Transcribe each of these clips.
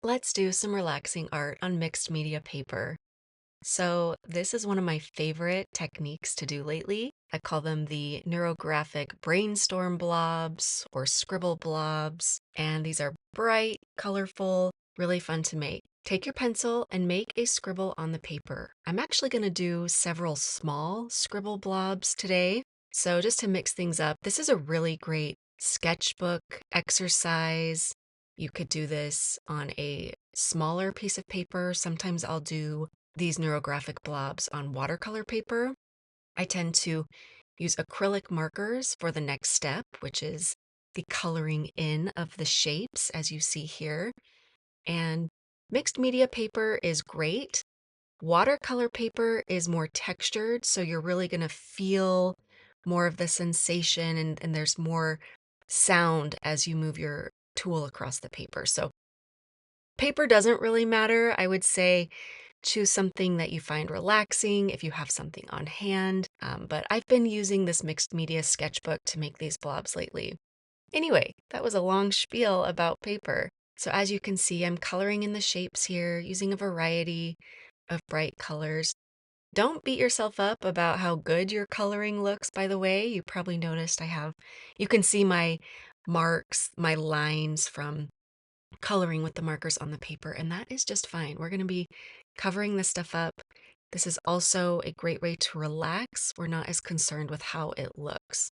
Let's do some relaxing art on mixed media paper. So this is one of my favorite techniques to do lately. I call them the neurographic brainstorm blobs or scribble blobs. And these are bright, colorful, really fun to make. Take your pencil and make a scribble on the paper. I'm actually going to do several small scribble blobs today. So just to mix things up, this is a really great sketchbook exercise. You could do this on a smaller piece of paper. Sometimes I'll do these neurographic blobs on watercolor paper. I tend to use acrylic markers for the next step, which is the coloring in of the shapes, as you see here. And mixed media paper is great. Watercolor paper is more textured, so you're really going to feel more of the sensation and there's more sound as you move your tool across the paper. So paper doesn't really matter. I would say choose something that you find relaxing if you have something on hand. But I've been using this mixed media sketchbook to make these blobs lately. Anyway, that was a long spiel about paper. So as you can see, I'm coloring in the shapes here using a variety of bright colors. Don't beat yourself up about how good your coloring looks, by the way. You probably noticed you can see my marks, my lines from coloring with the markers on the paper, and that is just fine. We're going to be covering this stuff up. This is also a great way to relax. We're not as concerned with how it looks.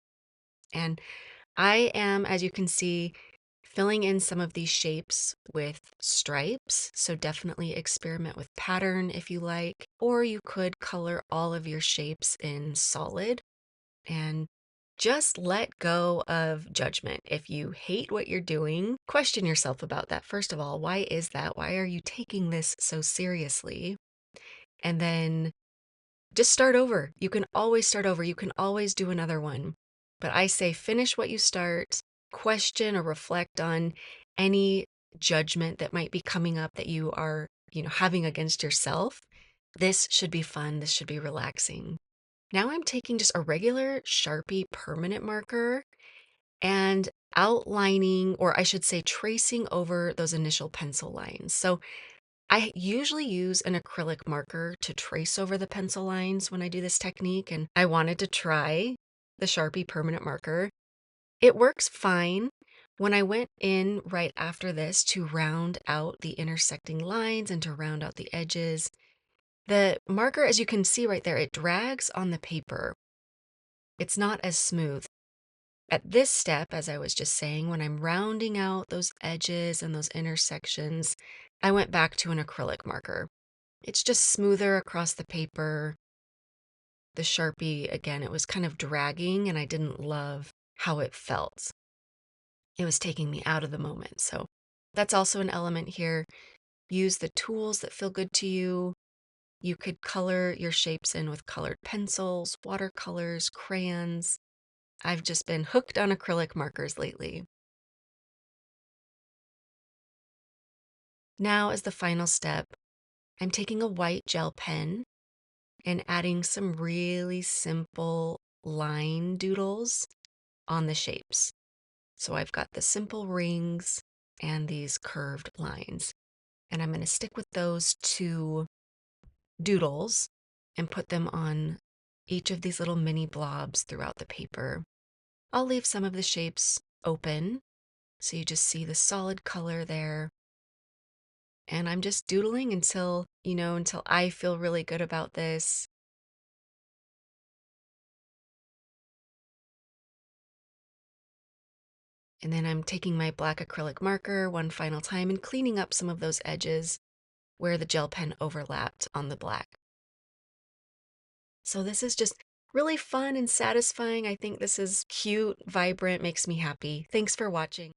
And I am, as you can see, filling in some of these shapes with stripes. So definitely experiment with pattern if you like, or you could color all of your shapes in solid and just let go of judgment. If you hate what you're doing, question yourself about that. First of all, why is that? Why are you taking this so seriously? And then just start over. You can always start over. You can always do another one. But I say finish what you start, question or reflect on any judgment that might be coming up that you are, having against yourself. This should be fun. This should be relaxing. Now I'm taking just a regular Sharpie permanent marker and outlining, or I should say tracing over those initial pencil lines. So I usually use an acrylic marker to trace over the pencil lines when I do this technique, and I wanted to try the Sharpie permanent marker. It works fine. When I went in right after this to round out the intersecting lines and to round out the edges, the marker, as you can see right there, it drags on the paper. It's not as smooth. At this step, as I was just saying, when I'm rounding out those edges and those intersections, I went back to an acrylic marker. It's just smoother across the paper. The Sharpie, again, it was kind of dragging and I didn't love how it felt. It was taking me out of the moment. So that's also an element here. Use the tools that feel good to you. You could color your shapes in with colored pencils, watercolors, crayons. I've just been hooked on acrylic markers lately. Now, as the final step, I'm taking a white gel pen and adding some really simple line doodles on the shapes. So I've got the simple rings and these curved lines. And I'm going to stick with those two doodles and put them on each of these little mini blobs throughout the paper. I'll leave some of the shapes open so you just see the solid color there. And I'm just doodling until I feel really good about this. And then I'm taking my black acrylic marker one final time and cleaning up some of those edges where the gel pen overlapped on the black. So this is just really fun and satisfying. I think this is cute, vibrant, makes me happy. Thanks for watching.